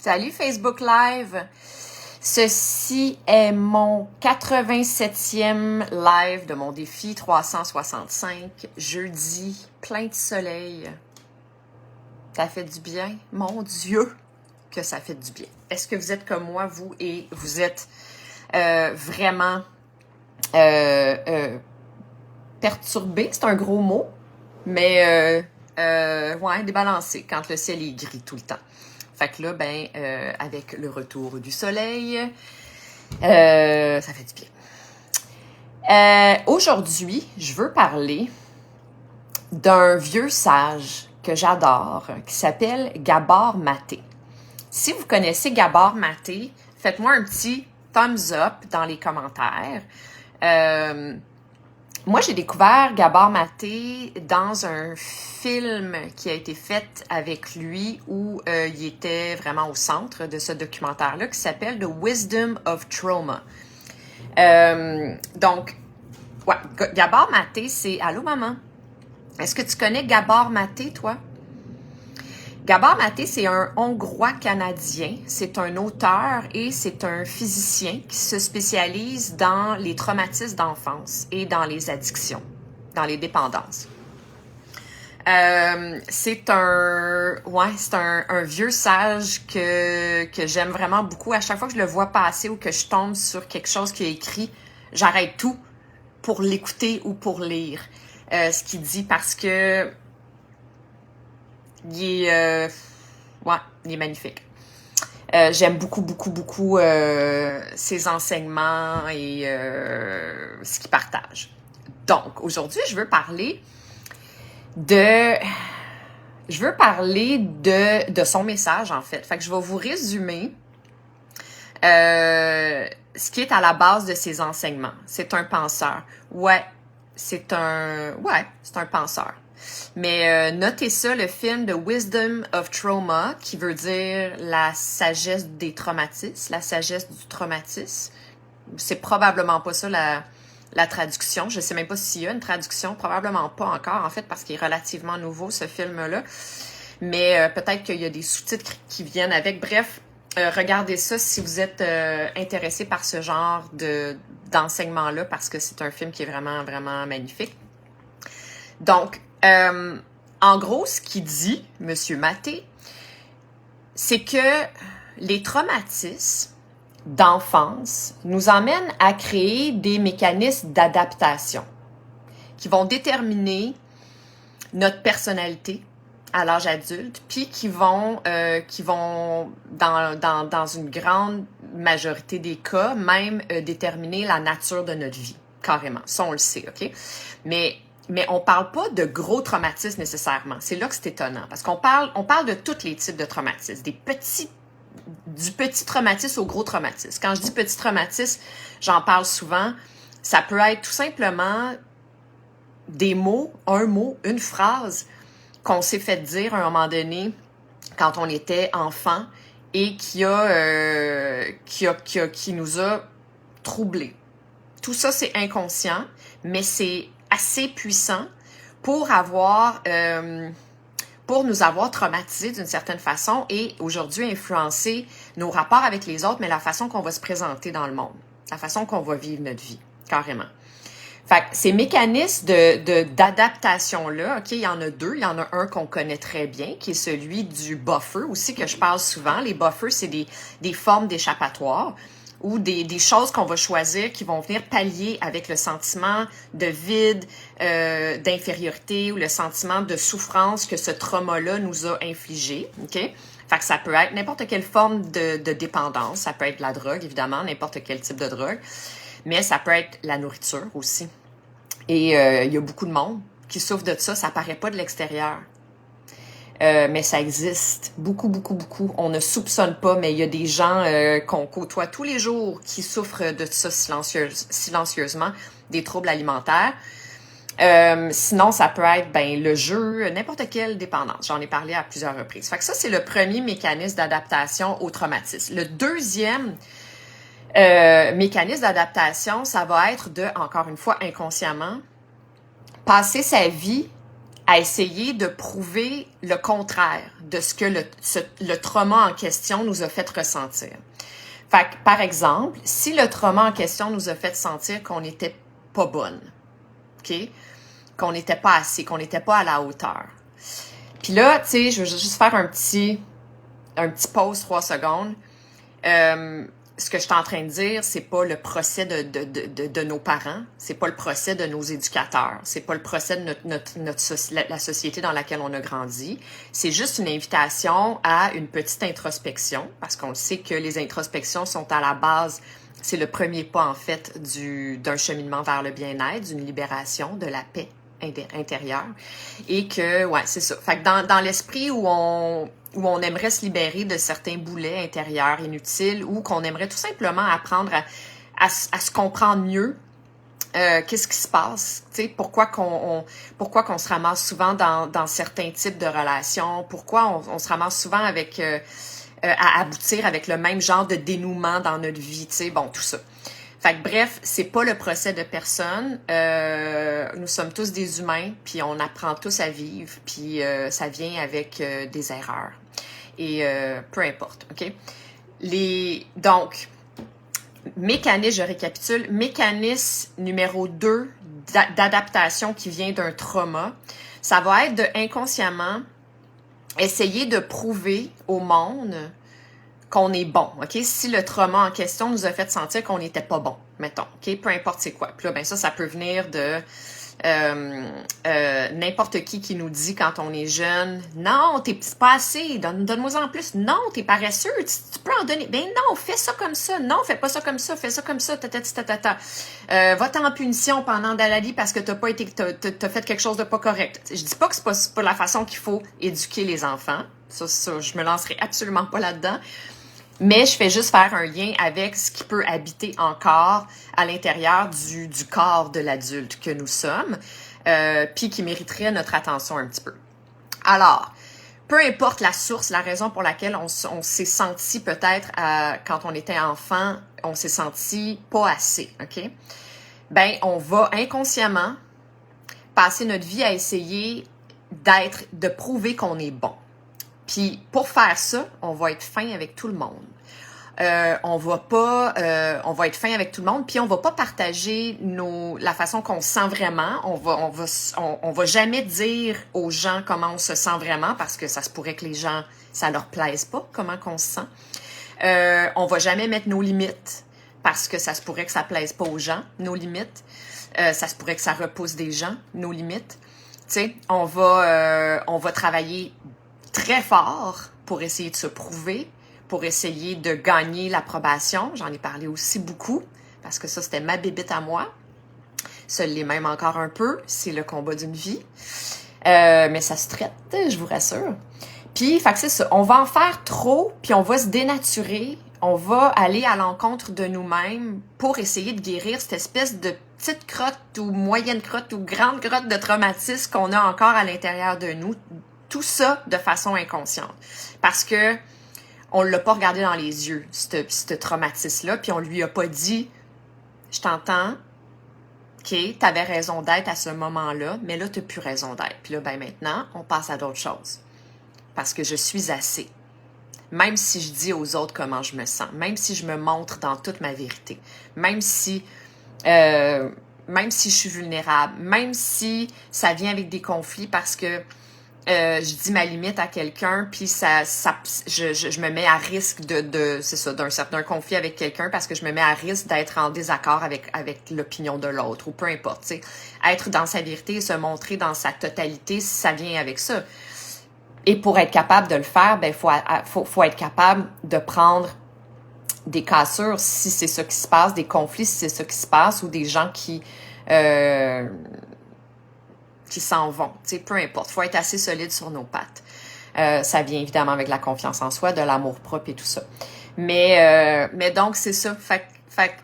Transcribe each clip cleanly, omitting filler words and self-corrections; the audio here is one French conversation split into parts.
Salut Facebook Live! Ceci est mon 87e live de mon défi 365, jeudi, plein de soleil. Ça fait du bien? Mon Dieu, que ça fait du bien. Est-ce que vous êtes comme moi, vous, et vous êtes vraiment perturbé? C'est un gros mot, mais ouais, débalancé quand le ciel est gris tout le temps. Fait que là, avec le retour du soleil, ça fait du bien. Aujourd'hui, je veux parler d'un vieux sage que j'adore, qui s'appelle Gabor Maté. Si vous connaissez Gabor Maté, faites-moi un petit thumbs up dans les commentaires. Moi, j'ai découvert Gabor Maté dans un film qui a été fait avec lui où il était vraiment au centre de ce documentaire-là qui s'appelle The Wisdom of Trauma. Donc, ouais, Gabor Maté, c'est... Allô, maman? Est-ce que tu connais Gabor Maté, toi? Gabor Maté, c'est un Hongrois-Canadien. C'est un auteur et c'est un physicien qui se spécialise dans les traumatismes d'enfance et dans les addictions, dans les dépendances. C'est un vieux sage que j'aime vraiment beaucoup. À chaque fois que je le vois passer ou que je tombe sur quelque chose qu'il a écrit, j'arrête tout pour l'écouter ou pour lire ce qu'il dit parce que il est magnifique. J'aime beaucoup ses enseignements et ce qu'il partage. Donc, aujourd'hui, je veux parler de son message, en fait. Fait que je vais vous résumer ce qui est à la base de ses enseignements. C'est un penseur. C'est un penseur. Mais notez ça, le film The Wisdom of Trauma, qui veut dire la sagesse des traumatismes, la sagesse du traumatisme. C'est probablement pas ça la traduction. Je sais même pas s'il y a une traduction, probablement pas encore, en fait, parce qu'il est relativement nouveau, ce film-là. Mais peut-être qu'il y a des sous-titres qui viennent avec. Bref, regardez ça si vous êtes intéressé par ce genre d'enseignement-là, parce que c'est un film qui est vraiment, vraiment magnifique. Donc, en gros, ce qu'il dit, M. Maté, c'est que les traumatismes d'enfance nous emmènent à créer des mécanismes d'adaptation qui vont déterminer notre personnalité à l'âge adulte, puis qui vont dans une grande majorité des cas, même déterminer la nature de notre vie, carrément. Ça, on le sait, OK? Mais on parle pas de gros traumatismes nécessairement. C'est là que c'est étonnant, parce qu'on parle de tous les types de traumatismes, du petit traumatisme au gros traumatisme. Quand je dis petit traumatisme, j'en parle souvent. Ça peut être tout simplement des mots, un mot, une phrase qu'on s'est fait dire à un moment donné quand on était enfant et qui nous a troublés. Tout ça, c'est inconscient, mais c'est assez puissant pour nous avoir traumatisés d'une certaine façon et aujourd'hui influencer nos rapports avec les autres, mais la façon qu'on va se présenter dans le monde, la façon qu'on va vivre notre vie, carrément. Fait que ces mécanismes d'adaptation-là, OK, il y en a deux. Il y en a un qu'on connaît très bien, qui est celui du buffer aussi, que je parle souvent. Les buffers, c'est des formes d'échappatoire ou des choses qu'on va choisir qui vont venir pallier avec le sentiment de vide, d'infériorité ou le sentiment de souffrance que ce trauma-là nous a infligé, OK? Fait que ça peut être n'importe quelle forme de dépendance. Ça peut être la drogue, évidemment, n'importe quel type de drogue. Mais ça peut être la nourriture aussi. Et il y a beaucoup de monde qui souffre de ça. Ça paraît pas de l'extérieur. Mais ça existe. Beaucoup. On ne soupçonne pas, mais il y a des gens qu'on côtoie tous les jours qui souffrent de ça silencieusement, des troubles alimentaires. Sinon, ça peut être le jeu, n'importe quelle dépendance. J'en ai parlé à plusieurs reprises. Fait que ça, c'est le premier mécanisme d'adaptation au traumatisme. Le deuxième mécanisme d'adaptation, ça va être encore une fois, inconsciemment, passer sa vie à essayer de prouver le contraire de ce que le trauma en question nous a fait ressentir. Fait que, par exemple, si le trauma en question nous a fait sentir qu'on n'était pas bonne, OK? Qu'on n'était pas assez, qu'on n'était pas à la hauteur. Puis là, tu sais, je veux juste faire un petit pause 3 secondes. Ce que je suis en train de dire, c'est pas le procès de nos parents, c'est pas le procès de nos éducateurs, c'est pas le procès de la société dans laquelle on a grandi. C'est juste une invitation à une petite introspection, parce qu'on sait que les introspections sont à la base, c'est le premier pas en fait d'un cheminement vers le bien-être, d'une libération, de la paix intérieure. Et que, ouais, c'est ça. Fait que dans l'esprit où on aimerait se libérer de certains boulets intérieurs inutiles ou qu'on aimerait tout simplement apprendre à se comprendre mieux. Qu'est-ce qui se passe? Tu sais, pourquoi qu'on se ramasse souvent dans certains types de relations? Pourquoi on se ramasse souvent avec à aboutir avec le même genre de dénouement dans notre vie? Tu sais, bon, tout ça. Fait que bref, c'est pas le procès de personne. Nous sommes tous des humains, puis on apprend tous à vivre, puis ça vient avec des erreurs. Et peu importe, OK? Donc, mécanisme, je récapitule, mécanisme numéro 2 d'adaptation qui vient d'un trauma, ça va être de inconsciemment essayer de prouver au monde qu'on est bon, OK? Si le trauma en question nous a fait sentir qu'on n'était pas bon, mettons, OK? Peu importe c'est quoi. Puis là, ben ça peut venir de n'importe qui nous dit quand on est jeune, non, t'es pas assez, donne-moi en plus, non, t'es paresseux, tu peux en donner, ben non, fais ça comme ça, non, fais pas ça comme ça, fais ça comme ça, va-t'en en punition pendant Dalali parce que t'as fait quelque chose de pas correct. Je dis pas que c'est pas la façon qu'il faut éduquer les enfants, ça, je me lancerai absolument pas là-dedans. Mais je fais juste faire un lien avec ce qui peut habiter encore à l'intérieur du corps de l'adulte que nous sommes, puis qui mériterait notre attention un petit peu. Alors, peu importe la source, la raison pour laquelle on s'est senti peut-être, quand on était enfant, on s'est senti pas assez, OK? Ben, on va inconsciemment passer notre vie à essayer de prouver qu'on est bon. Puis pour faire ça, on va être fin avec tout le monde. On va être fin avec tout le monde, puis on va pas partager la façon qu'on se sent vraiment. On va jamais dire aux gens comment on se sent vraiment parce que ça se pourrait que les gens, ça leur plaise pas comment qu'on se sent. On va jamais mettre nos limites parce que ça se pourrait que ça plaise pas aux gens, nos limites. Ça se pourrait que ça repousse des gens, nos limites. Tu sais, on va travailler très fort pour essayer de se prouver, pour essayer de gagner l'approbation. J'en ai parlé aussi beaucoup, parce que ça, c'était ma bébite à moi. Ça l'est même encore un peu. C'est le combat d'une vie. Mais ça se traite, je vous rassure. Puis, fait que c'est ça. On va en faire trop, puis on va se dénaturer. On va aller à l'encontre de nous-mêmes pour essayer de guérir cette espèce de petite crotte ou moyenne crotte ou grande crotte de traumatisme qu'on a encore à l'intérieur de nous. Tout ça de façon inconsciente. Parce que on l'a pas regardé dans les yeux, ce traumatisme-là, puis on lui a pas dit « Je t'entends, OK, t'avais raison d'être à ce moment-là, mais là, t'as plus raison d'être. » Puis là, ben maintenant, on passe à d'autres choses. Parce que je suis assez. Même si je dis aux autres comment je me sens, même si je me montre dans toute ma vérité, même si je suis vulnérable, même si ça vient avec des conflits parce que je dis ma limite à quelqu'un, puis je me mets à risque d'un conflit avec quelqu'un parce que je me mets à risque d'être en désaccord avec l'opinion de l'autre, ou peu importe, tu sais. Être dans sa vérité et se montrer dans sa totalité, ça vient avec ça. Et pour être capable de le faire, ben faut être capable de prendre des cassures si c'est ça qui se passe, des conflits si c'est ça qui se passe, ou des gens qui s'en vont, tu sais, peu importe. Faut être assez solide sur nos pattes. Ça vient évidemment avec la confiance en soi, de l'amour-propre et tout ça. Mais donc, c'est ça. Fait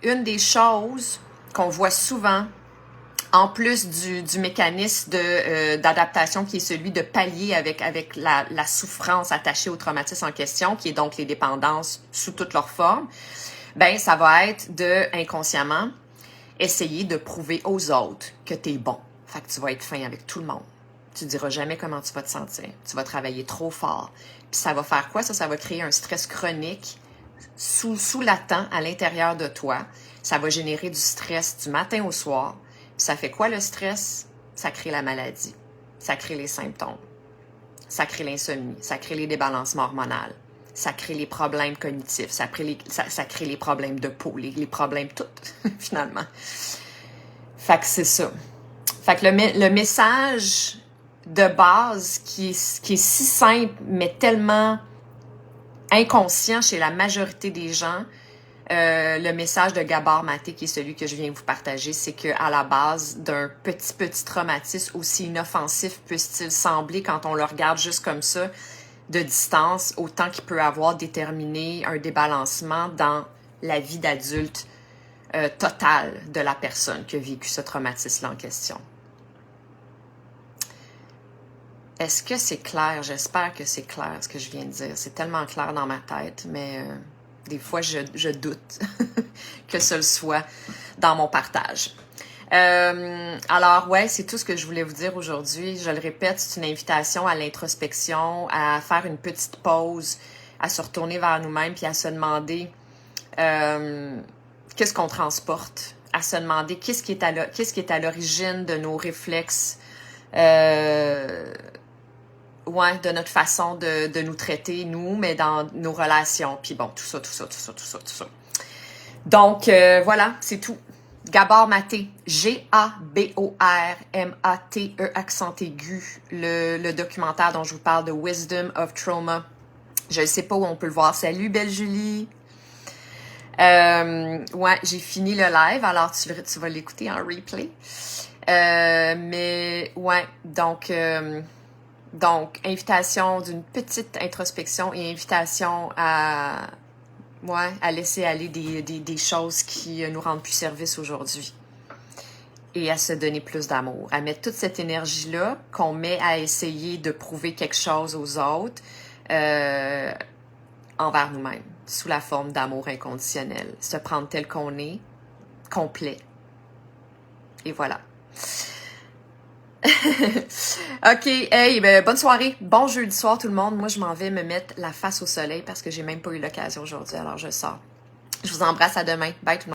une des choses qu'on voit souvent, en plus du mécanisme d'adaptation qui est celui de pallier avec la souffrance attachée au traumatisme en question, qui est donc les dépendances sous toutes leurs formes, ben ça va être de, inconsciemment, essayer de prouver aux autres que t'es bon. Fait que tu vas être fin avec tout le monde. Tu diras jamais comment tu vas te sentir. Tu vas travailler trop fort. Puis ça va faire quoi? Ça va créer un stress chronique sous-latent à l'intérieur de toi. Ça va générer du stress du matin au soir. Puis ça fait quoi le stress? Ça crée la maladie. Ça crée les symptômes. Ça crée l'insomnie. Ça crée les débalancements hormonaux. Ça crée les problèmes cognitifs. Ça crée les problèmes de peau. Les problèmes tout, finalement. Fait que c'est ça. Fait que le message de base qui est si simple, mais tellement inconscient chez la majorité des gens, le message de Gabor Maté, qui est celui que je viens vous partager, c'est qu'à la base d'un petit traumatisme, aussi inoffensif puisse-t-il sembler quand on le regarde juste comme ça, de distance, autant qu'il peut avoir déterminé un débalancement dans la vie d'adulte totale de la personne qui a vécu ce traumatisme-là en question. Est-ce que c'est clair? J'espère que c'est clair ce que je viens de dire. C'est tellement clair dans ma tête, mais des fois, je doute que ce le soit dans mon partage. Alors, ouais, c'est tout ce que je voulais vous dire aujourd'hui. Je le répète, c'est une invitation à l'introspection, à faire une petite pause, à se retourner vers nous-mêmes puis à se demander qu'est-ce qu'on transporte, à se demander qu'est-ce qui est à l'origine de nos réflexes, de notre façon de nous traiter, nous, mais dans nos relations. Puis bon, tout ça. Donc, voilà, c'est tout. Gabor Maté, G-A-B-O-R-M-A-T-E, accent aigu, le documentaire dont je vous parle de Wisdom of Trauma. Je ne sais pas où on peut le voir. Salut, belle Julie! J'ai fini le live, alors tu vas l'écouter en replay. Mais, ouais, donc, invitation d'une petite introspection et invitation à laisser aller des choses qui nous rendent plus service aujourd'hui. Et à se donner plus d'amour. À mettre toute cette énergie-là qu'on met à essayer de prouver quelque chose aux autres envers nous-mêmes, sous la forme d'amour inconditionnel. Se prendre tel qu'on est, complet. Et voilà. OK, hey, bonne soirée, bon jeudi soir tout le monde. Moi, je m'en vais me mettre la face au soleil parce que j'ai même pas eu l'occasion aujourd'hui, alors je sors. Je vous embrasse, à demain. Bye tout le monde.